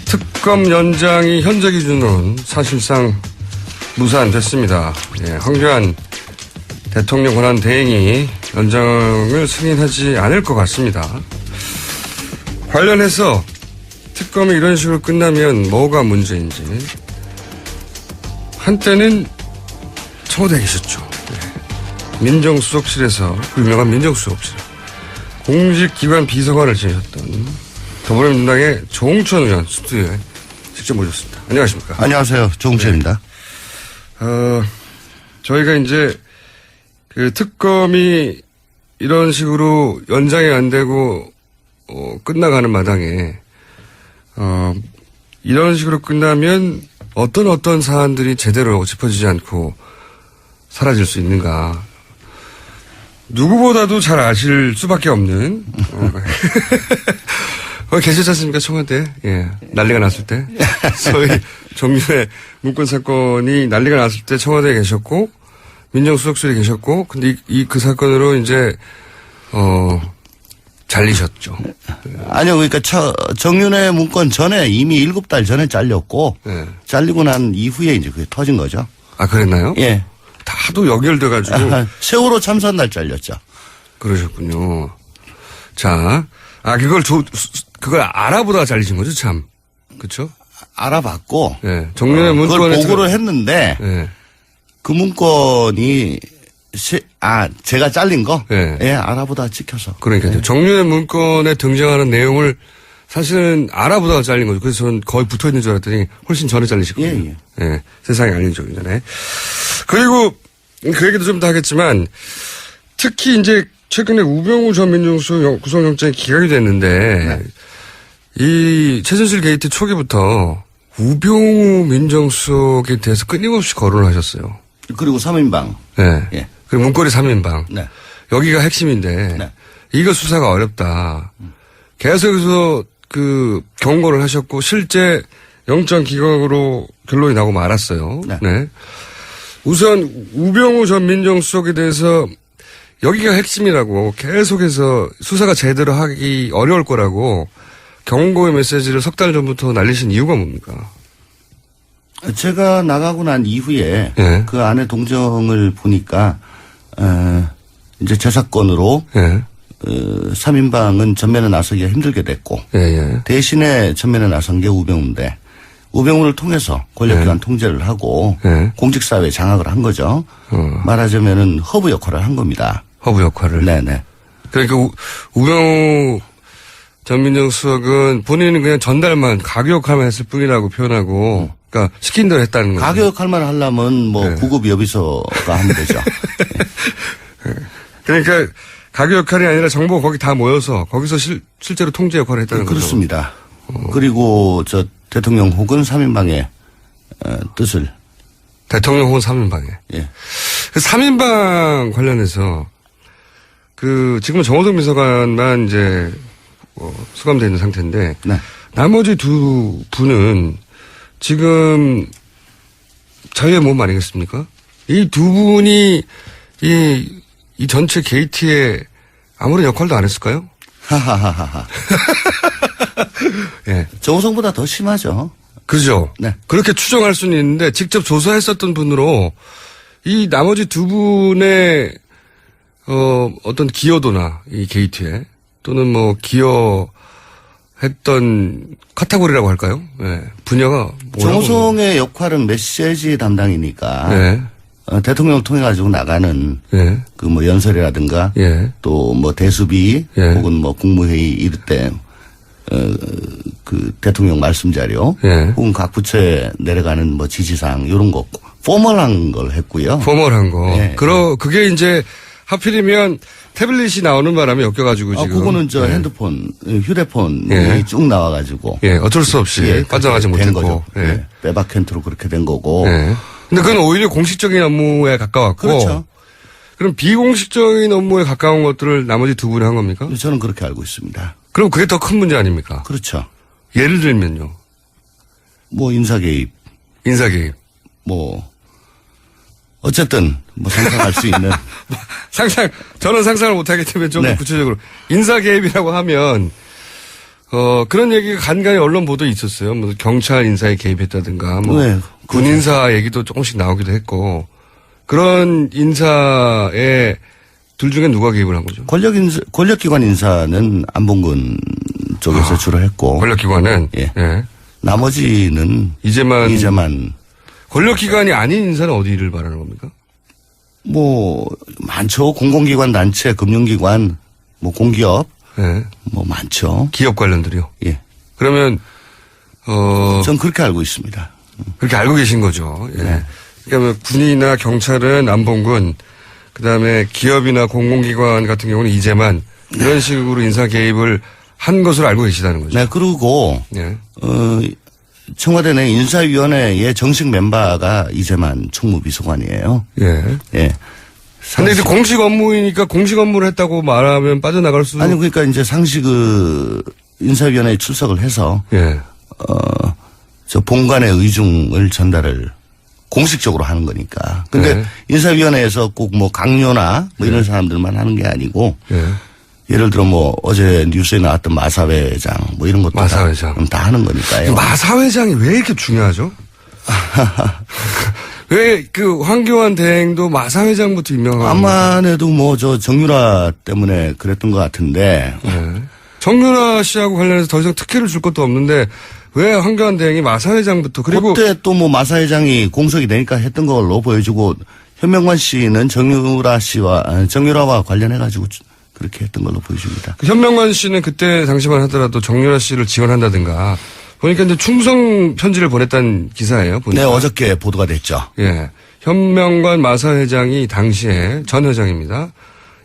특검 연장이 현재 기준으로는 사실상 무산됐습니다. 예, 황교안 대통령 권한 대행이 연장을 승인하지 않을 것 같습니다. 관련해서 특검이 이런 식으로 끝나면 뭐가 문제인지 한때는 청와대에 계셨죠. 예. 민정수석실에서 그 유명한 민정수석실 공직기관 비서관을 지내셨던 더불어민주당의 조홍천 의원 스튜디오에 직접 모셨습니다. 안녕하십니까? 안녕하세요. 조홍천입니다. 저희가 이제 그 특검이 이런 식으로 연장이 안 되고 끝나가는 마당에 이런 식으로 끝나면 어떤 사안들이 제대로 짚어지지 않고 사라질 수 있는가. 누구보다도 잘 아실 수밖에 없는 계셨지 않습니까? 청와대. 예. 난리가 났을 때. 소위 정윤회 문건 사건이 난리가 났을 때 청와대에 계셨고 민정수석실에 계셨고 근데 그 사건으로 이제 잘리셨죠. 아니요. 그러니까 정윤회 문건 전에 이미 7달 전에 잘렸고 네. 잘리고 난 이후에 이제 그게 터진 거죠. 아, 그랬나요? 예. 다도 연결돼 가지고 세월호 참사 날 잘렸죠. 그러셨군요. 자, 그걸 알아보다가 잘리신 거죠, 참. 그렇죠? 알아봤고 네. 정윤회 그걸 문건에 보고를 했는데 네. 그 문건이 제가 잘린 거? 네. 예, 알아보다가 찍혀서. 그러니까요. 네. 정윤회 문건에 등장하는 내용을 사실은 알아보다가 잘린 거죠. 그래서 저는 거의 붙어 있는 줄 알았더니 훨씬 전에 잘리셨거든요. 예. 예. 세상에 알린 적이 전에. 그리고 그 얘기도 좀 더 하겠지만 특히 이제 최근에 우병우 전 민정수석 구속영장이 기각이 됐는데 네. 이 최순실 게이트 초기부터 우병우 민정수석에 대해서 끊임없이 거론을 하셨어요. 그리고 3인방. 네. 예. 그리고 문고리 3인방. 네. 여기가 핵심인데 네. 이거 수사가 어렵다. 계속해서 그 경고를 하셨고 실제 영장 기각으로 결론이 나고 말았어요. 네. 네. 우선 우병우 전 민정수석에 대해서 여기가 핵심이라고 계속해서 수사가 제대로 하기 어려울 거라고 경고의 메시지를 석 달 전부터 날리신 이유가 뭡니까? 제가 나가고 난 이후에 네. 그 안에 동정을 보니까 이제 제 사건으로 예. 3인방은 전면에 나서기가 힘들게 됐고 예. 대신에 전면에 나선 게 우병우인데 우병우를 통해서 권력기관 통제를 하고 네. 공직사회 장악을 한 거죠. 말하자면은 허브 역할을 한 겁니다. 허브 역할을. 네네. 그러니까 우병우 전 민정수석은 본인은 그냥 전달만 가교 역할만 했을 뿐이라고 표현하고 그러니까 시킨 대로 했다는 거죠. 가교 역할만 하려면 뭐 네. 구급 여비서가 하면 되죠. 그러니까 가교 역할이 아니라 정보가 거기 다 모여서 거기서 실제로 통제 역할을 했다는 거죠. 그렇습니다. 그리고 저 대통령 혹은 3인방의 뜻을. 대통령 혹은 3인방에. 예. 그 3인방 관련해서 지금은 정호성 비서관만 이제 수감되어 있는 상태인데 네. 나머지 두 분은 지금 자유의 몸 아니겠습니까? 이 두 분이 이 전체 게이트에 아무런 역할도 안 했을까요? 하하하하. 예. 정우성보다 더 심하죠. 그죠? 네. 그렇게 추정할 수는 있는데 직접 조사했었던 분으로 이 나머지 두 분의 어떤 기여도나 이 게이트에 또는 뭐 기여했던 카테고리라고 할까요? 예. 분야가 뭐라고 정우성의 역할은 메시지 담당이니까 네. 대통령을 통해 가지고 나가는 예. 그 뭐 연설이라든가 예. 또 뭐 대수비 예. 혹은 뭐 국무회의 이럴 때 그 대통령 말씀 자료 예. 혹은 각 부처에 내려가는 뭐 지시사항 이런 거 포멀한 걸 했고요. 포멀한 거. 예. 그게 이제 하필이면 태블릿이 나오는 바람에 엮여가지고 지금. 그거는 저 예. 핸드폰, 휴대폰이 예. 쭉 나와가지고. 예, 어쩔 수 없이 빠져나가지 그렇게 된 못했고. 거죠. 예. 예. 빼박캔트로 그렇게 된 거고. 예. 근데 그건 오히려 공식적인 업무에 가까웠고. 그렇죠. 그럼 비공식적인 업무에 가까운 것들을 나머지 두 분이 한 겁니까? 저는 그렇게 알고 있습니다. 그럼 그게 더 큰 문제 아닙니까? 그렇죠. 예를 들면요. 뭐 인사 개입, 인사 개입. 뭐 어쨌든 뭐 상상할 수 있는. 저는 상상을 못하기 때문에 좀 더 네. 구체적으로. 인사 개입이라고 하면 그런 얘기가 간간히 언론 보도에 있었어요. 뭐 경찰 인사에 개입했다든가, 뭐 네. 군 인사 얘기도 조금씩 나오기도 했고, 그런 인사에 둘 중에 누가 개입을 한 거죠? 권력기관 인사는 안봉근 쪽에서 주로 했고. 권력기관은? 예. 예. 나머지는 이제만. 권력기관이 아닌 인사는 어디를 말하는 겁니까? 뭐, 많죠. 공공기관, 단체, 금융기관, 뭐, 공기업. 예. 뭐, 많죠. 기업 관련들이요? 예. 그러면, 전 그렇게 알고 있습니다. 그렇게 알고 계신 거죠. 예. 네. 그러니까 뭐 군이나 경찰은 안봉근, 그 다음에 기업이나 공공기관 같은 경우는 이제만 이런 식으로 인사 개입을 한 것으로 알고 계시다는 거죠. 네, 그리고, 예. 청와대 내 인사위원회의 정식 멤버가 이제만 총무비서관이에요. 예. 예. 근데 이제 공식 업무이니까 공식 업무를 했다고 말하면 빠져나갈 수. 아니, 그러니까 이제 상시 인사위원회에 출석을 해서, 예. 저 본관의 의중을 전달을 공식적으로 하는 거니까. 근데 네. 인사위원회에서 꼭 뭐 강요나 뭐 이런 사람들만 하는 게 아니고, 예. 예를 들어 뭐 어제 뉴스에 나왔던 마사회장 뭐 이런 것도 마사회장. 다 하는 거니까요. 마사회장이 왜 이렇게 중요하죠? 왜 그 황교안 대행도 마사회장부터 유명하고. 암만해도 뭐 저 정유라 때문에 그랬던 것 같은데. 네. 정유라 씨하고 관련해서 더 이상 특혜를 줄 것도 없는데 왜 황교안 대행이 마사회장부터 그리고 그때 또 뭐 마사회장이 공석이 되니까 했던 걸로 보여주고 현명관 씨는 정유라와 관련해가지고 그렇게 했던 걸로 보여줍니다. 그 현명관 씨는 그때 당시만 하더라도 정유라 씨를 지원한다든가 보니까 이제 충성 편지를 보냈다는 기사예요. 보니까. 네, 어저께 보도가 됐죠. 예. 현명관 마사회장이 당시에 전 회장입니다.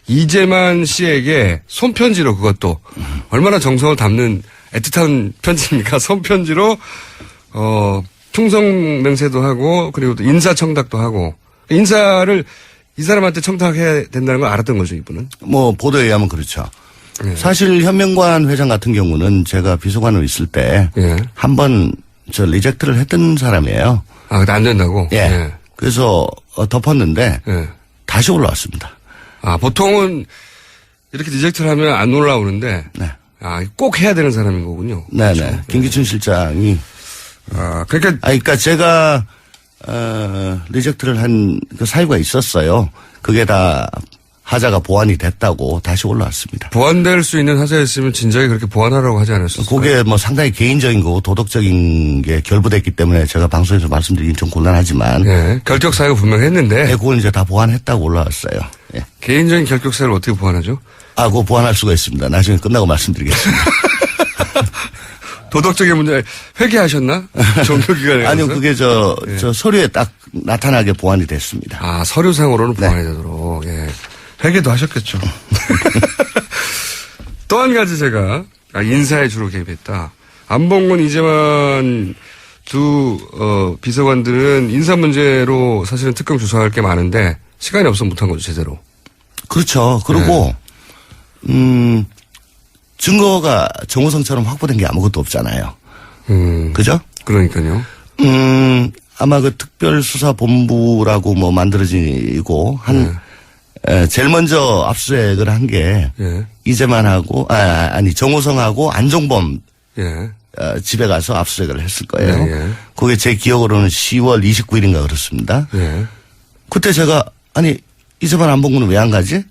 이재만 씨에게 손편지로 그것도 얼마나 정성을 담는 애틋한 편지입니까? 손편지로 충성 맹세도 하고 그리고 또 인사청탁도 하고 인사를 이 사람한테 청탁해야 된다는 걸 알았던 거죠, 이분은. 뭐 보도에 의하면 그렇죠. 예. 사실 현명관 회장 같은 경우는 제가 비서관으로 있을 때 예. 한 번 저 리젝트를 했던 사람이에요. 아, 근데 안 된다고? 예. 그래서 덮었는데 예. 다시 올라왔습니다. 아, 보통은 이렇게 리젝트를 하면 안 올라오는데. 네. 아, 꼭 해야 되는 사람인 거군요. 네네. 그렇죠. 김기춘 실장이. 아, 그러니까. 그러니까 제가, 리젝트를 한 그 사유가 있었어요. 그게 다 하자가 보완이 됐다고 다시 올라왔습니다. 보완될 수 있는 하자였으면 진작에 그렇게 보완하라고 하지 않았을까요? 그게 뭐 상당히 개인적인 거고 도덕적인 게 결부됐기 때문에 제가 방송에서 말씀드리긴 좀 곤란하지만. 예. 결격 사유가 분명했는데. 네, 그걸 이제 다 보완했다고 올라왔어요. 예. 개인적인 결격 사유를 어떻게 보완하죠? 아, 그거 보완할 수가 있습니다. 나중에 끝나고 말씀드리겠습니다. 도덕적인 문제 회개하셨나? 종교기관에 아니요, 가서? 그게 저 서류에 딱 나타나게 보완이 됐습니다. 아, 서류상으로는 네. 보완이 되도록. 예. 회개도 하셨겠죠. 또 한 가지 제가 인사에 주로 개입했다. 안봉근 이재만 두 비서관들은 인사 문제로 사실은 특검 조사할 게 많은데 시간이 없어 못한 거죠, 제대로. 그렇죠. 그리고 증거가 정호성처럼 확보된 게 아무것도 없잖아요. 그죠? 그러니까요. 아마 그 특별수사본부라고 뭐 만들어지고 제일 먼저 압수수색을 한 게 예. 이재만하고 아니 정호성하고 안종범 예. 집에 가서 압수수색을 했을 거예요. 네, 예. 그게 제 기억으로는 10월 29일인가 그렇습니다. 예. 그때 제가 아니 이재만 안봉근은 왜 안 가지?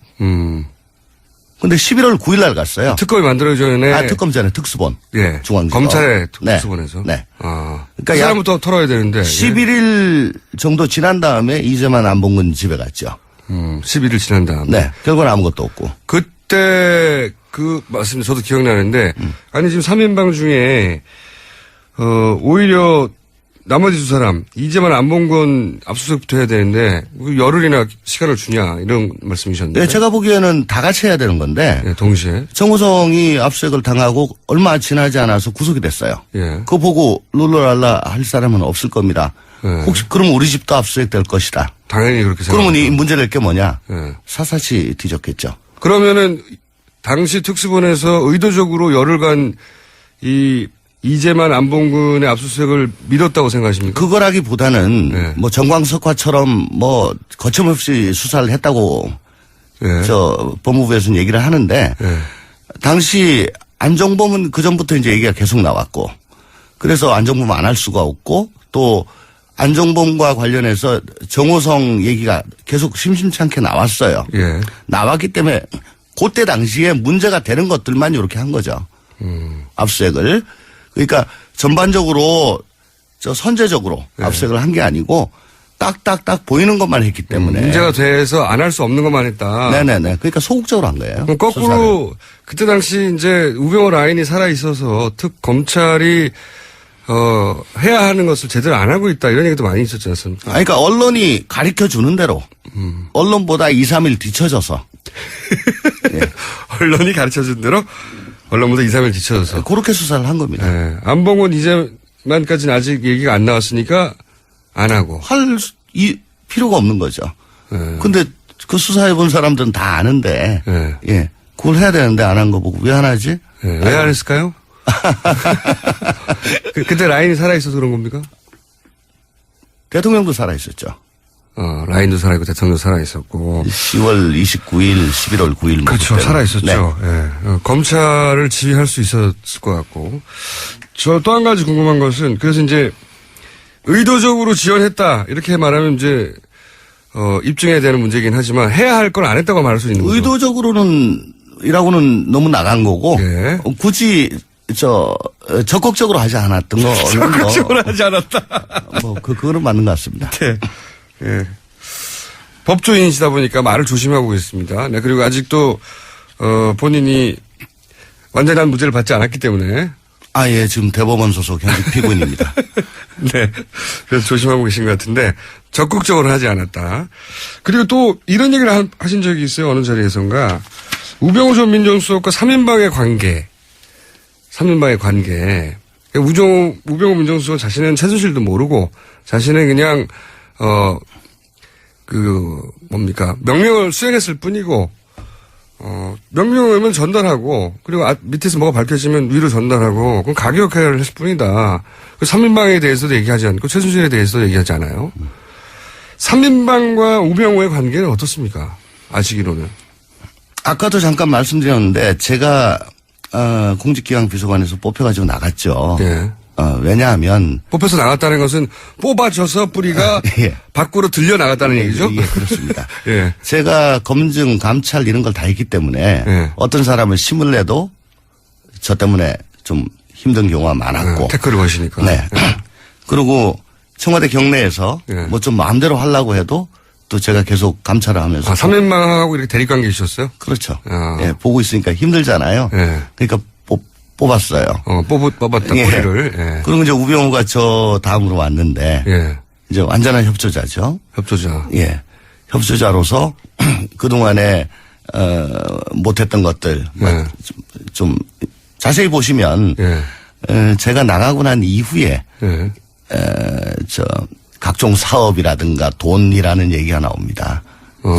근데 11월 9일 날 갔어요. 특검이 만들어지기 전에. 특검 전에 특수본. 예. 중앙지검. 검찰의 네. 특수본에서. 네. 아. 그러니까 그 사람부터 털어야 되는데. 11일 정도 지난 다음에 이재만 안봉근 집에 갔죠. 11일 지난 다음에. 네. 결과는 아무것도 없고. 그때 그 말씀 저도 기억나는데 아니 지금 3인방 중에 오히려 나머지 두 사람 이재만 안봉근 압수수색부터 해야 되는데 열흘이나 시간을 주냐 이런 말씀이셨는데. 네, 제가 보기에는 다 같이 해야 되는 건데 네, 동시에. 정호성이 압수수색을 당하고 얼마 지나지 않아서 구속이 됐어요. 예. 그거 보고 룰루랄라 할 사람은 없을 겁니다. 예. 혹시 그러면 우리 집도 압수수색 될 것이다. 당연히 그렇게 생각. 그러면 이 문제 낼 게 뭐냐? 예. 사사치 뒤졌겠죠. 그러면은 당시 특수본에서 의도적으로 열흘간 이 이재만 안봉근의 압수수색을 미뤘다고 생각하십니까? 그거라기보다는 네. 뭐 정광석화처럼 뭐 거침없이 수사를 했다고 예. 저 법무부에서는 얘기를 하는데 예. 당시 안종범은 그전부터 이제 얘기가 계속 나왔고 그래서 안종범 안 할 수가 없고 또 안종범과 관련해서 정호성 얘기가 계속 심심찮게 나왔어요. 예. 나왔기 때문에 그때 당시에 문제가 되는 것들만 이렇게 한 거죠. 압수수색을. 그러니까 전반적으로 선제적으로 압수수색을 한 게 아니고 딱딱딱 보이는 것만 했기 때문에. 문제가 돼서 안 할 수 없는 것만 했다. 네네네. 그러니까 소극적으로 한 거예요. 그럼 거꾸로 수사를. 그때 당시 이제 우병우 라인이 살아 있어서 검찰이 해야 하는 것을 제대로 안 하고 있다 이런 얘기도 많이 있었지 않습니까? 그러니까 언론이 가르쳐 주는 대로 언론보다 2, 3일 뒤쳐져서 언론이 가르쳐준 대로 언론보다 2, 3일 뒤쳐져서. 그렇게 수사를 한 겁니다. 네. 안봉원 이제만까지는 아직 얘기가 안 나왔으니까 안 하고. 할 필요가 없는 거죠. 근데 그 수사해 본 사람들은 다 아는데 네. 예. 그걸 해야 되는데 안 한 거 보고 왜 안 하지? 네. 왜 안 했을까요? 그때 라인이 살아있어서 그런 겁니까? 대통령도 살아있었죠. 라인도 살아있고 대통령도 살아있었고. 10월 29일, 11월 9일. 그렇죠. 살아있었죠. 네. 예. 검찰을 지휘할 수 있었을 것 같고. 저 또 한 가지 궁금한 것은 그래서 이제 의도적으로 지원했다 이렇게 말하면 이제 입증해야 되는 문제이긴 하지만 해야 할 걸 안 했다고 말할 수 있는 거죠. 의도적으로는 이라고는 너무 나간 거고 예. 굳이 적극적으로 하지 않았던 거. 적극적으로 하지 않았다. 그거는 맞는 것 같습니다. 네. 예. 법조인이시다 보니까 말을 조심하고 있습니다. 네. 그리고 아직도 본인이 완전한 무죄를 받지 않았기 때문에. 예. 지금 대법원 소속 현직 피고인입니다. 네. 그래서 조심하고 계신 것 같은데 적극적으로 하지 않았다. 그리고 또 이런 얘기를 하신 적이 있어요. 어느 자리에선가. 우병우 전 민정수석과 3인방의 관계. 3인방의 관계. 우병우 민정수석 자신은 최순실도 모르고 자신은 그냥 명령을 수행했을 뿐이고 명령을 전달하고 그리고 밑에서 뭐가 밝혀지면 위로 전달하고 그럼 가교 역할을 했을 뿐이다. 그 3인방에 대해서도 얘기하지 않고 최순실에 대해서도 얘기하지 않아요. 3인방과 우병우의 관계는 어떻습니까? 아시기로는. 아까도 잠깐 말씀드렸는데 제가 공직기강 비서관에서 뽑혀가지고 나갔죠. 네. 왜냐하면 뽑혀서 나갔다는 것은 뽑아져서 뿌리가 예. 밖으로 들려 나갔다는 얘기죠? 예, 그렇습니다. 예. 제가 검증, 감찰 이런 걸 다 했기 때문에 예. 어떤 사람을 심을 내도 저 때문에 좀 힘든 경우가 많았고. 태클을 거시니까. 네. 그리고 청와대 경내에서 예. 뭐 좀 마음대로 하려고 해도 또 제가 계속 감찰을 하면서. 3인방하고 이렇게 대립관계 있었어요? 그렇죠. 아. 예, 보고 있으니까 힘들잖아요. 예. 그러니까 뽑았어요. 뽑았다, 예. 뿌리를. 예. 그리고 이제 우병우가 저 다음으로 왔는데. 예. 이제 완전한 협조자죠. 협조자. 예. 협조자로서 그동안에, 못했던 것들. 예. 좀 자세히 보시면. 예. 제가 나가고 난 이후에. 예. 각종 사업이라든가 돈이라는 얘기가 나옵니다.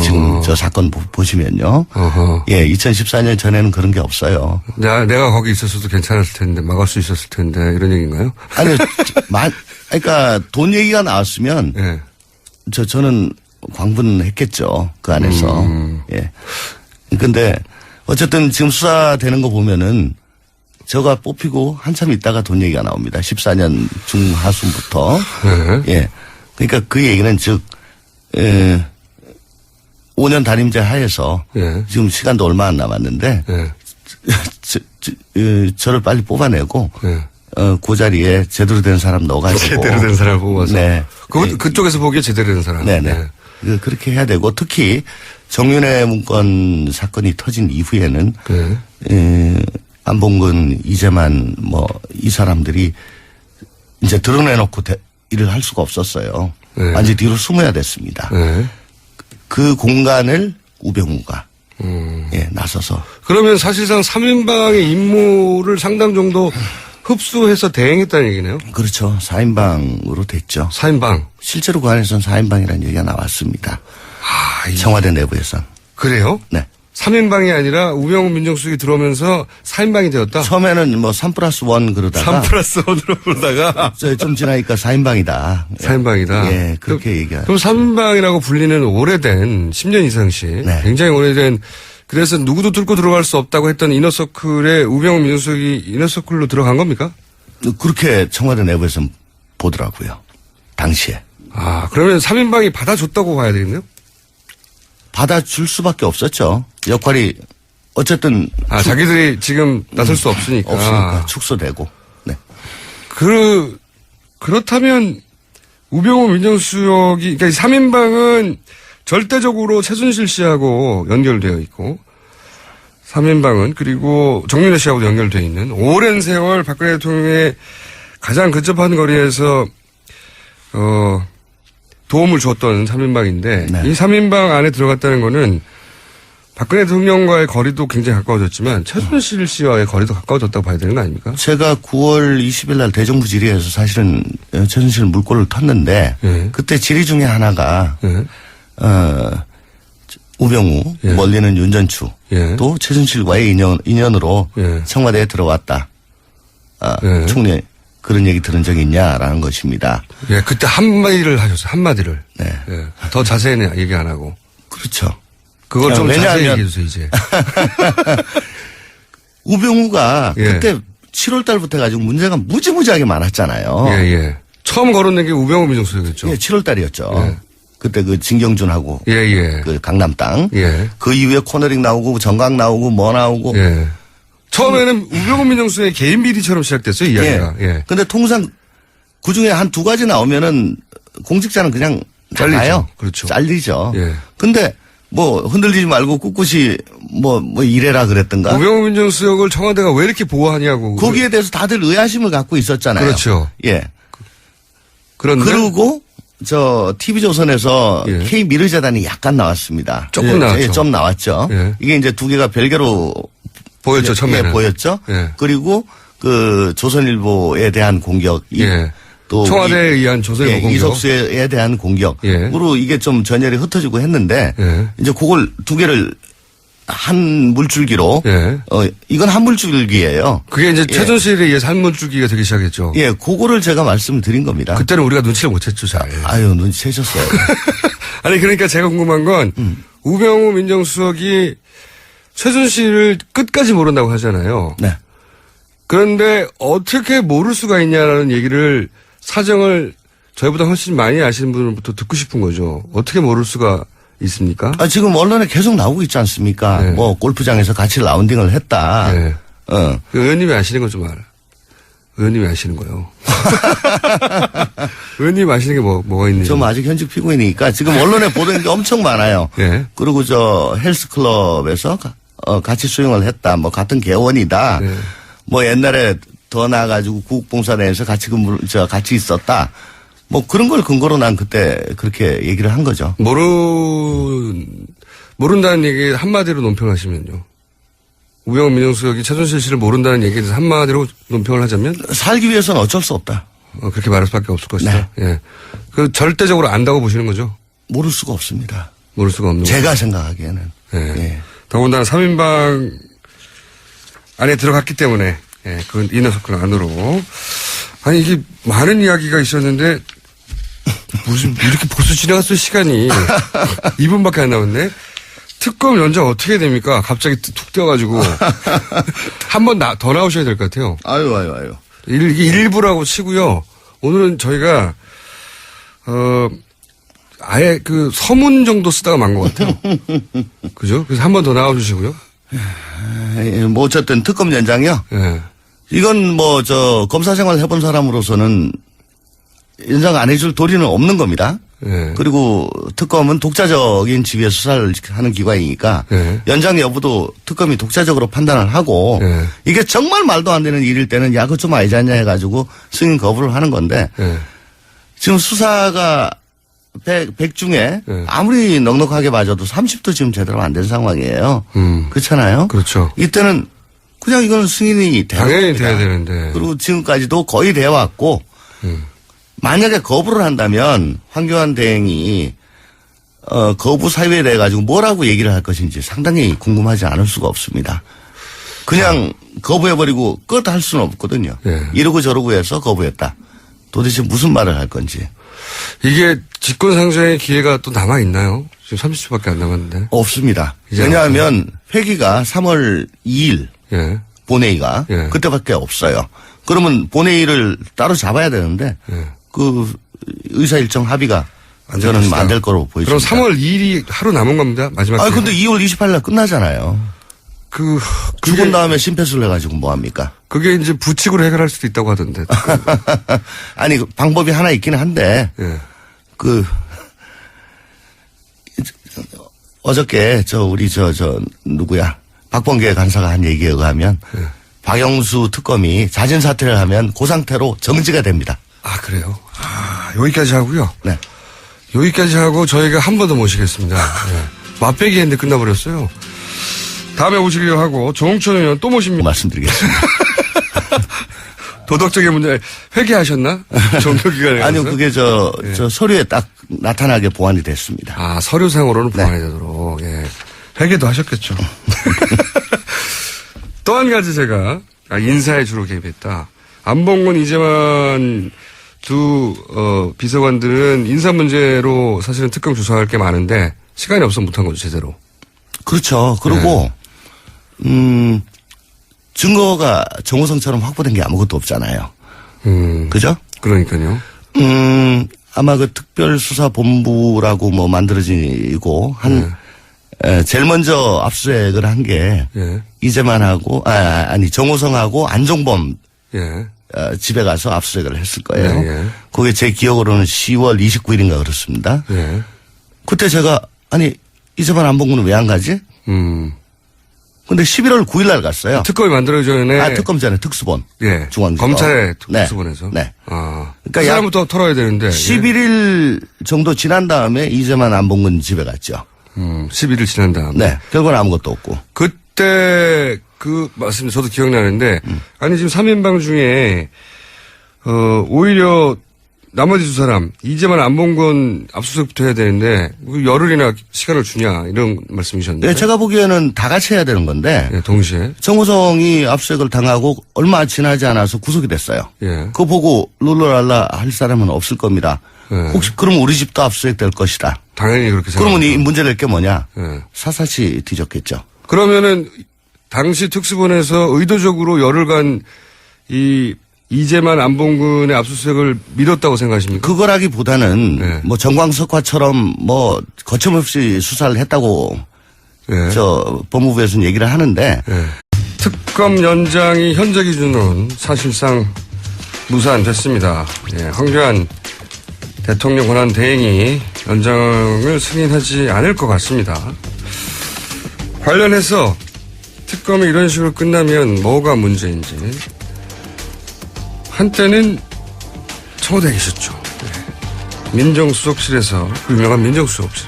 지금 저 사건 보시면요. 어허. 예, 2014년 전에는 그런 게 없어요. 내가 거기 있었어도 괜찮았을 텐데, 막을 수 있었을 텐데, 이런 얘기인가요? 아니요, 그러니까 돈 얘기가 나왔으면, 예. 저는 광분했겠죠. 그 안에서. 예. 근데 어쨌든 지금 수사되는 거 보면은 저가 뽑히고 한참 있다가 돈 얘기가 나옵니다. 14년 중하순부터. 예. 예. 그러니까 그 얘기는 즉, 5년 단임제 하에서 예. 지금 시간도 얼마 안 남았는데 예. 저를 빨리 뽑아내고 예. 그 자리에 제대로 된 사람 넣어가지고 제대로 된 사람을 뽑아서. 네. 그쪽에서 보기에 제대로 된 사람. 네네. 예. 그렇게 해야 되고 특히 정윤회 문건 사건이 터진 이후에는 예. 안봉근, 이재만 뭐 이 사람들이 이제 드러내놓고 일을 할 수가 없었어요. 예. 완전히 뒤로 숨어야 됐습니다. 예. 그 공간을 우병우가 예, 나서서. 그러면 사실상 3인방의 임무를 상당 정도 흡수해서 대행했다는 얘기네요. 그렇죠. 4인방으로 됐죠. 4인방. 실제로 그 안에서는 4인방이라는 얘기가 나왔습니다. 아, 청와대 내부에선. 그래요? 네. 3인방이 아니라 우병우 민정수석이 들어오면서 4인방이 되었다? 처음에는 뭐 3+1 그러다가 3+1으로 그러다가 좀 지나니까 4인방이다. 4인방이다. 예, 그렇게 얘기해요. 그럼 3인방이라고 불리는 오래된 10년 이상씩 네. 굉장히 오래된 그래서 누구도 뚫고 들어갈 수 없다고 했던 이너서클에 우병우 민정수석이 이너서클로 들어간 겁니까? 그렇게 청와대 내부에서 보더라고요. 당시에. 아, 그러면 3인방이 받아줬다고 봐야 되겠네요? 받아줄 수밖에 없었죠. 역할이 어쨌든. 자기들이 지금 나설 수 없으니까. 없으니까 축소되고. 네. 그렇다면 우병우 민정수석이, 그러니까 3인방은 절대적으로 최순실 씨하고 연결되어 있고, 3인방은 그리고 정윤회 씨하고도 연결되어 있는 오랜 세월 박근혜 대통령의 가장 근접한 거리에서, 도움을 줬던 3인방인데, 네. 이 3인방 안에 들어갔다는 거는 박근혜 대통령과의 거리도 굉장히 가까워졌지만 최순실 씨와의 거리도 가까워졌다고 봐야 되는 거 아닙니까? 제가 9월 20일 날 대정부 질의에서 사실은 최순실 물꼬를 텄는데 예. 그때 질의 중에 하나가 예. 우병우, 예. 멀리는 윤전추 예. 또 최순실과의 인연으로 예. 청와대에 들어왔다. 예. 총리 그런 얘기 들은 적이 있냐라는 것입니다. 예, 그때 한마디를 하셨어요. 한마디를. 네. 예. 더 자세히는 얘기 안 하고. 그렇죠. 그걸 좀 왜냐하면 자세히 얘기해 주세요, 이제. 우병우가 예. 그때 7월 달부터 해가지고 문제가 무지무지하게 많았잖아요. 예, 예. 처음 거론된 게 우병우 민정수석이었죠. 예, 7월 달이었죠. 예. 그때 그 진경준하고 예, 예. 그 강남 땅. 예. 그 이후에 코너링 나오고 정강 나오고 뭐 나오고. 예. 처음에는 우병우 민정수석의 개인 비리처럼 시작됐어요, 이야기가. 예. 근데 통상 그 중에 한 두 가지 나오면은 공직자는 그냥 잘리죠. 나가요. 그렇죠. 잘리죠. 예. 근데 뭐 흔들리지 말고 꿋꿋이 뭐 이래라 그랬던가. 우병우 민정수석을 청와대가 왜 이렇게 보호하냐고. 거기에 대해서 다들 의아심을 갖고 있었잖아요. 그렇죠. 예. 그런데. 그리고 저 TV조선에서 예. K미르재단이 약간 나왔습니다. 조금 나왔죠. 예, 좀 나왔죠. 예. 이게 이제 두 개가 별개로 보였죠, 처음에는. 예, 보였죠. 예. 그리고 그 조선일보에 대한 공격. 예. 또 청와대에 의한 조선일보 공격. 이석수에 대한 공격으로 예. 이게 좀 전열이 흩어지고 했는데 예. 이제 그걸 두 개를 한 물줄기로 예. 이건 한 물줄기예요. 그게 이제 예. 최순실에 의해서 한문줄기가 되기 시작했죠. 예, 그거를 제가 말씀을 드린 겁니다. 그때는 우리가 눈치를 못 챘죠, 잘. 아유, 눈치채셨어요. 아니, 그러니까 제가 궁금한 건, 우병우 민정수석이 최순실을 끝까지 모른다고 하잖아요. 네. 그런데 어떻게 모를 수가 있냐라는 얘기를, 사정을 저희보다 훨씬 많이 아시는 분부터 듣고 싶은 거죠. 어떻게 모를 수가 있습니까? 지금 언론에 계속 나오고 있지 않습니까? 네. 뭐 골프장에서 같이 라운딩을 했다. 네. 어. 그 의원님이 아시는 거 좀 알아. 의원님이 아시는 거요. 의원님이 아시는 게 뭐가 있는지. 좀 아직 현직 피고인이니까 지금 언론에 보도된 게 엄청 많아요. 네. 그리고 저 헬스클럽에서 같이 수영을 했다. 뭐 같은 개원이다. 네. 뭐 옛날에 더 나아가지고 국뽕사내에서 같이 같이 있었다. 뭐 그런 걸 근거로 난 그때 그렇게 얘기를 한 거죠. 모른다는 얘기 한마디로 논평하시면요. 우병우 민정수석이 최순실 씨를 모른다는 얘기에 대해서 한마디로 논평을 하자면? 살기 위해서는 어쩔 수 없다. 그렇게 말할 수밖에 없을 것이다. 네. 예. 그 절대적으로 안다고 보시는 거죠? 모를 수가 없습니다. 모를 수가 없는 제가 거죠. 생각하기에는. 예. 예. 더군다나 3인방 안에 들어갔기 때문에, 예, 그건 이너서클 안으로. 아니, 이게 많은 이야기가 있었는데, 무슨, 이렇게 벌써 지나갔을 시간이 2분밖에 안 남았네? 특검 연장 어떻게 됩니까? 갑자기 툭 뛰어가지고. 한 번 더 나오셔야 될 것 같아요. 아유. 이게 일부라고 치고요. 오늘은 저희가, 아예 그 서문 정도 쓰다가 만 것 같아요. 그죠? 그래서 한 번 더 나와주시고요. 뭐 어쨌든 특검 연장이요. 예. 이건 뭐 검사 생활 해본 사람으로서는 연장 안 해줄 도리는 없는 겁니다. 예. 그리고 특검은 독자적인 지위에 수사를 하는 기관이니까 예. 연장 여부도 특검이 독자적으로 판단을 하고 예. 이게 정말 말도 안 되는 일일 때는 야 그거 좀 아니지 않냐 해가지고 승인 거부를 하는 건데 예. 지금 수사가 100 중에 예. 아무리 넉넉하게 맞아도 30도 지금 제대로 안 된 상황이에요. 그렇잖아요. 그렇죠. 이때는 그냥 이거는 승인이 당연히 돼야 되는데. 그리고 지금까지도 거의 돼 왔고 만약에 거부를 한다면 황교안 대행이 거부 사유에 대해 가지고 뭐라고 얘기를 할 것인지 상당히 궁금하지 않을 수가 없습니다. 그냥 거부해버리고 끝 할 수는 없거든요. 예. 이러고 저러고 해서 거부했다. 도대체 무슨 말을 할 건지. 이게 직권상정의 기회가 또 남아있나요? 지금 30초밖에 안 남았는데. 없습니다. 이제 왜냐하면 회기가 3월 2일 예. 본회의가 예. 그때밖에 없어요. 그러면 본회의를 따로 잡아야 되는데 예. 그 의사 일정 합의가 저는 안 될 거로 그럼 보입니다. 3월 2일이 하루 남은 겁니다. 마지막. 아 근데 2월 28일 날 끝나잖아요. 그게, 죽은 다음에 심폐소를 해가지고 뭐 합니까? 그게 이제 부칙으로 해결할 수도 있다고 하던데. 아니 그 방법이 하나 있기는 한데 예. 그 어저께 우리 누구야 박범계 간사가 한 얘기에 의하면 박영수 특검이 자진 사퇴를 하면 그 상태로 정지가 됩니다. 아, 그래요? 아, 여기까지 하고요. 네. 여기까지 하고 저희가 한 번 더 모시겠습니다. 네. 맛배기 했는데 끝나버렸어요. 다음에 오시기로 하고 정홍천 의원 또 모십니다. 말씀드리겠습니다. 도덕적인 문제 회개하셨나? 종교기관에 가서? 아니요, 그게 저 서류에 딱 나타나게 보완이 됐습니다. 아, 서류상으로는 네. 보완이 되도록. 예. 회개도 하셨겠죠. 또 한 가지 제가 인사에 주로 개입했다. 안봉근, 이재만 두 비서관들은 인사 문제로 사실은 특검 조사할 게 많은데 시간이 없어 못한 거죠, 제대로. 그렇죠. 그리고 증거가 정호성처럼 확보된 게 아무것도 없잖아요. 그죠? 그러니까요. 아마 그 특별수사본부라고 뭐 만들어지고 제일 먼저 압수수색을 한 게 예. 이재만하고 아니 정호성하고 안종범 예. 집에 가서 압수수색을 했을 거예요. 예, 예. 그게 제 기억으로는 10월 29일인가 그렇습니다. 예. 그때 제가 아니 이재만 안봉근은 왜 안 가지? 근데 11월 9일 날 갔어요. 특검이 만들어지기 전에. 특검 전에 특수본. 예. 중앙지검. 검찰의 네. 특수본에서. 네. 아. 그러니까 그 사람부터 털어야 되는데. 11일 정도 지난 다음에 이재만 안봉근 집에 갔죠. 11일 지난 다음에. 네. 결과는 아무것도 없고. 그때 맞습니다. 저도 기억나는데. 아니, 지금 3인방 중에, 오히려 나머지 두 사람, 이재만 안봉근 압수수색부터 해야 되는데, 열흘이나 시간을 주냐, 이런 말씀이셨는데. 네, 제가 보기에는 다 같이 해야 되는 건데. 예, 동시에. 정호성이 압수수색을 당하고 얼마 지나지 않아서 구속이 됐어요. 예. 그거 보고 룰루랄라 할 사람은 없을 겁니다. 예. 혹시 그럼 우리 집도 압수수색 될 것이다. 당연히 그렇게 그러면 생각합니다. 이 문제 될 게 뭐냐? 예. 사사치 뒤졌겠죠. 그러면은, 당시 특수본에서 의도적으로 열흘간 이재만 안봉근의 압수수색을 미뤘다고 생각하십니까? 그거라기보다는 네. 뭐 정광석화처럼 뭐 거침없이 수사를 했다고 예. 법무부에서는 얘기를 하는데 예. 특검 연장이 현재 기준으로는 사실상 무산됐습니다. 예. 황교안 대통령 권한 대행이 연장을 승인하지 않을 것 같습니다. 관련해서 특검이 이런 식으로 끝나면 뭐가 문제인지 한때는 청와대에 계셨죠. 네. 민정수석실에서 그 유명한 민정수석실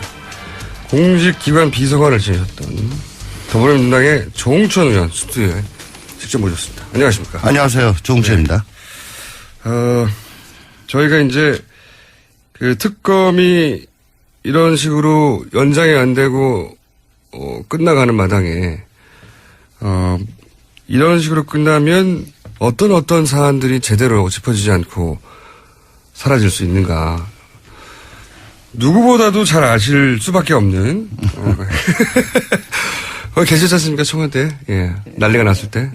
공직기관 비서관을 지내셨던 더불어민주당의 조홍천 의원 스튜디오에 직접 모셨습니다. 안녕하십니까? 안녕하세요. 조홍천입니다. 저희가 이제 그 특검이 이런 식으로 연장이 안 되고 끝나가는 마당에 이런 식으로 끝나면 어떤 사안들이 제대로 짚어지지 않고 사라질 수 있는가. 누구보다도 잘 아실 수밖에 없는. 계셨지 않습니까, 청와대? 예. 난리가 났을 때.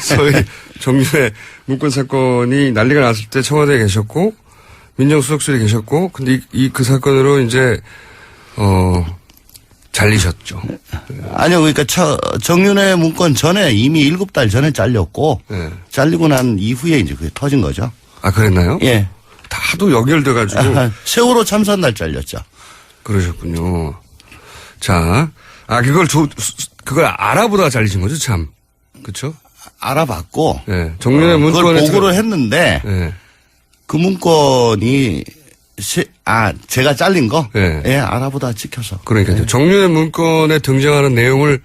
소위 정윤회 문건 사건이 난리가 났을 때 청와대에 계셨고, 민정수석실에 계셨고, 근데 그 사건으로 이제, 잘리셨죠. 아니요, 그러니까 정윤회 문건 전에 이미 7달 전에 잘렸고, 네. 잘리고 난 이후에 이제 그게 터진 거죠. 아, 그랬나요? 예. 다도 연결돼가지고. 세월호 참사 날 잘렸죠. 그러셨군요. 자, 그걸 알아보다가 잘리신 거죠, 참. 그쵸? 알아봤고, 예. 정윤회 그걸 문건에. 보고를 했는데, 예. 그 문건이 제가 잘린 거? 네. 예, 알아보다 찍혀서. 그러니까요. 네. 정윤회 문건에 등장하는 내용을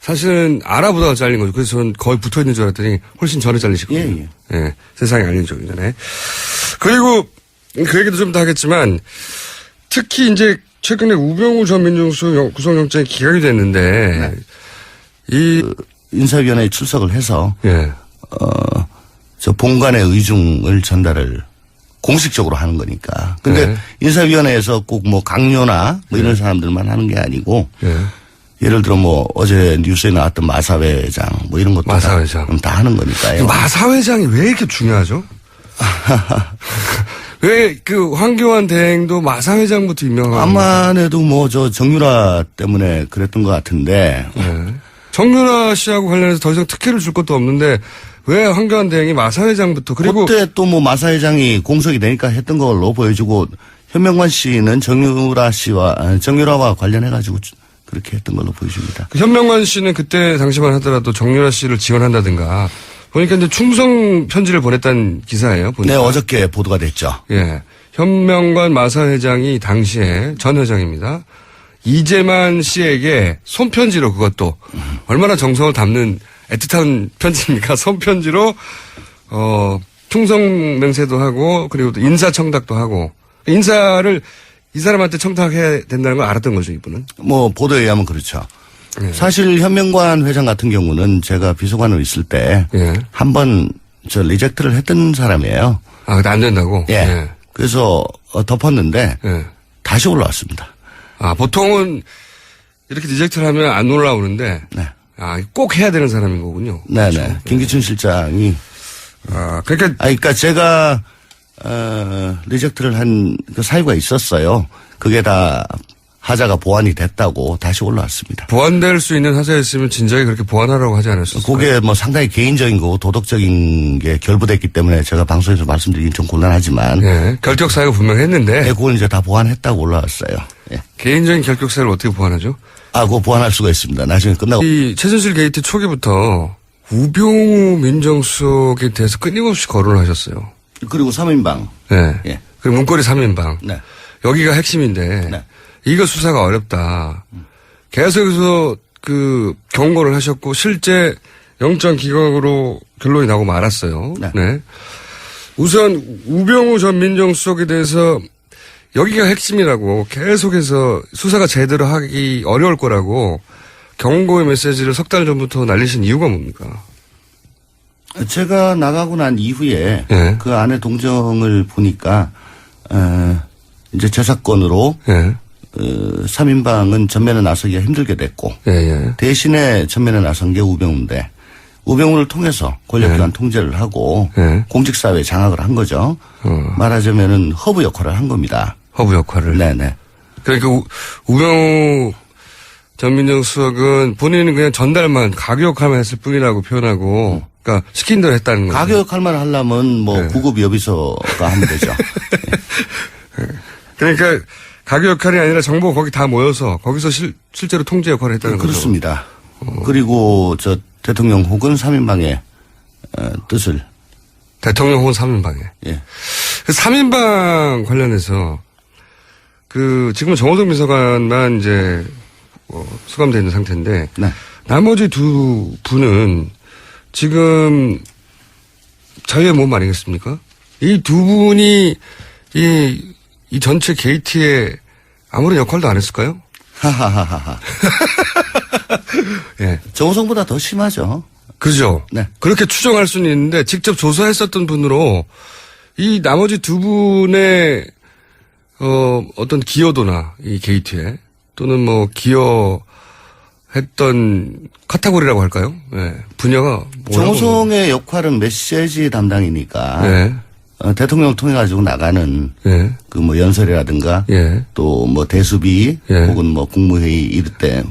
사실은 알아보다가 잘린 거죠. 그래서 저는 거의 붙어 있는 줄 알았더니 훨씬 전에 잘리셨거든요. 예. 세상에 알려지기 전에. 그리고 그 얘기도 좀 더 하겠지만 특히 이제 최근에 우병우 전 민정수석 구속영장이 기각이 됐는데 공식적으로 하는 거니까. 근데 네. 인사위원회에서 꼭 뭐 강요나 뭐 이런 사람들만 하는 게 아니고 예. 예를 들어 뭐 어제 뉴스에 나왔던 마사 회장 뭐 이런 것도 마사 회장. 다 하는 거니까요. 마사 회장이 왜 이렇게 중요하죠? 왜 그 황교안 대행도 마사 회장부터 유명한 아마도 뭐 저 정유라 때문에 그랬던 것 같은데 네. 정유라 씨하고 관련해서 더 이상 특혜를 줄 것도 없는데 왜 황교안 대행이 마사 회장부터 그리고 그때 또 뭐 마사 회장이 공석이 되니까 했던 걸로 보여주고 현명관 씨는 정유라와 관련해가지고 그렇게 했던 걸로 보여집니다. 그 현명관 씨는 그때 당시만 하더라도 정유라 씨를 지원한다든가 보니까 이제 충성 편지를 보냈다는 기사예요. 보니까. 네, 어저께 보도가 됐죠. 예. 현명관 마사 회장이 당시에 전 회장입니다. 이재만 씨에게 손편지로 그것도 얼마나 정성을 담는 애틋한 편지입니까? 손편지로 충성 맹세도 하고 그리고 또 인사청탁도 하고 인사를 이 사람한테 청탁해야 된다는 걸 알았던 거죠, 이분은. 뭐 보도에 의하면 그렇죠. 예. 사실 현명관 회장 같은 경우는 제가 비서관으로 있을 때 예. 한 번 저 리젝트를 했던 사람이에요. 아, 근데 안 된다고? 예. 그래서 덮었는데 예. 다시 올라왔습니다. 아, 보통은 이렇게 리젝트를 하면 안 올라오는데. 네. 아, 꼭 해야 되는 사람인 거군요. 네네. 그렇죠. 김기춘 실장이 아, 그러니까. 그러니까 제가 리젝트를 한 그 사유가 있었어요. 그게 다 하자가 보완이 됐다고 다시 올라왔습니다. 보완될 수 있는 하자였으면 진작에 그렇게 보완하라고 하지 않았었어요? 그게 뭐 상당히 개인적인 거고 도덕적인 게 결부됐기 때문에 제가 방송에서 말씀드리긴 좀 곤란하지만 예. 결격 사유가 분명했는데. 네, 그건 이제 다 보완했다고 올라왔어요. 예. 개인적인 결격 사유를 어떻게 보완하죠? 그거 보완할 수가 있습니다. 나중에 끝나고. 이 최순실 게이트 초기부터 우병우 민정수석에 대해서 끊임없이 거론을 하셨어요. 그리고 3인방. 네. 예. 그리고 문고리 3인방. 네. 여기가 핵심인데. 네. 이거 수사가 어렵다. 계속해서 그 경고를 하셨고 실제 영장 기각으로 결론이 나고 말았어요. 네. 우선 우병우 전 민정수석에 대해서 여기가 핵심이라고 계속해서 수사가 제대로 하기 어려울 거라고 경고의 메시지를 석 달 전부터 날리신 이유가 뭡니까? 제가 나가고 난 이후에 예. 그 안에 동정을 보니까 이제 제 사건으로 예. 3인방은 전면에 나서기가 힘들게 됐고 예, 예. 대신에 전면에 나선 게 우병우인데 우병우를 통해서 권력기관 통제를 하고 예. 공직사회 장악을 한 거죠. 말하자면은 허브 역할을 한 겁니다. 허브 역할을. 네네. 그러니까 우병우 전 민정수석은 본인은 그냥 전달만 가교 역할만 했을 뿐이라고 표현하고 그러니까 시킨 대로 했다는 거죠. 가교 역할만 하려면 뭐 네. 구급 여비서가 하면 되죠. 그러니까 가교 역할이 아니라 정보가 거기 다 모여서 거기서 실제로 통제 역할을 했다는 거죠. 그렇습니다. 그리고 저 대통령 혹은 3인방의 뜻을 대통령 혹은 3인방에. 예. 그 3인방 관련해서 그 지금은 정호동 비서관만 이제 수감되어 있는 상태인데 네. 나머지 두 분은 지금 자유의 몸 아니겠습니까? 이 두 분이 이 전체 게이트에 아무런 역할도 안 했을까요? 하하하하. 예. 정호성보다 더 심하죠. 그죠? 네. 그렇게 추정할 수는 있는데 직접 조사했었던 분으로 이 나머지 두 분의 어떤 기여도나 이 게이트에 또는 뭐 기여했던 카테고리라고 할까요? 예. 분야가 뭐라고 정호성의 역할은 메시지 담당이니까 예. 대통령을 통해 가지고 나가는 예. 그 뭐 연설이라든가 예. 또 뭐 대수비 예. 혹은 뭐 국무회의 이럴 때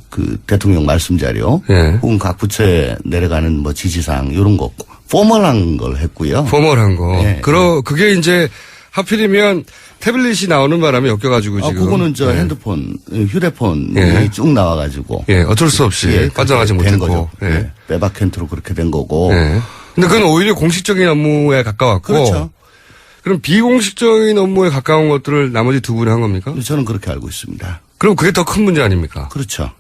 그 대통령 말씀 자료 예. 혹은 각 부처에 내려가는 뭐 지시사항 이런 거 포멀한 걸 했고요. 포멀한 거. 예. 그게 이제 하필이면 태블릿이 나오는 바람에 엮여가지고 지금. 그거는 저 예. 핸드폰, 휴대폰이 예. 쭉 나와가지고. 예, 어쩔 수 없이 빠져나가지 그렇게 된 못했고. 거죠. 예. 예. 빼박캔트로 그렇게 된 거고. 예. 근데 그건 오히려 공식적인 업무에 가까웠고. 그렇죠. 그럼 비공식적인 업무에 가까운 것들을 나머지 두 분이 한 겁니까? 저는 그렇게 알고 있습니다. 그럼 그게 더 큰 문제 아닙니까? 그렇죠.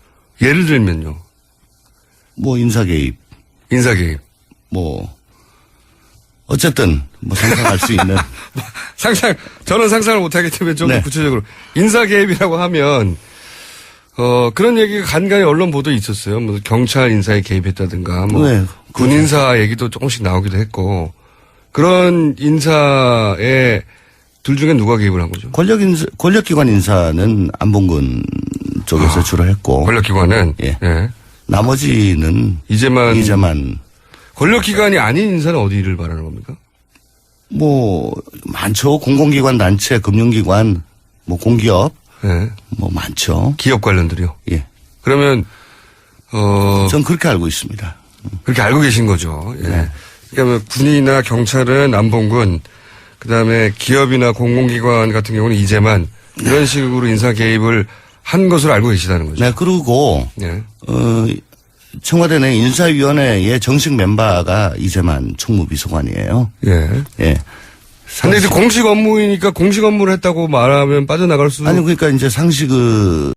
예를 들면요. 뭐 인사 개입, 인사 개입. 뭐 어쨌든 뭐 상상할 수 있는. 저는 상상을 못하겠지만 좀 더 네. 구체적으로. 인사 개입이라고 하면, 그런 얘기가 간간히 언론 보도에 있었어요. 뭐 경찰 인사에 개입했다든가, 뭐 네. 군 인사 얘기도 조금씩 나오기도 했고, 그런 인사에 둘 중에 누가 개입을 한 거죠? 권력기관 인사는 안봉근 쪽에서 주로 했고. 권력기관은? 예. 예. 나머지는 이제만. 권력기관이 아닌 인사는 어디를 말하는 겁니까? 뭐 많죠. 공공기관, 단체, 금융기관, 뭐 공기업, 예. 뭐 많죠. 기업 관련들이요? 예. 그러면 전 그렇게 알고 있습니다. 그렇게 알고 계신 거죠. 예. 네. 그러니까 군이나 경찰은 안봉근, 그다음에 기업이나 공공기관 같은 경우는 이제만 이런 식으로 인사 개입을 한 것으로 알고 계시다는 거죠. 네, 그리고 예. 청와대 내 인사위원회의 정식 멤버가 이제만 총무비서관이에요. 예. 예. 근데 이제 공식 업무이니까 공식 업무를 했다고 말하면 빠져나갈 수. 아니 그러니까 이제 상시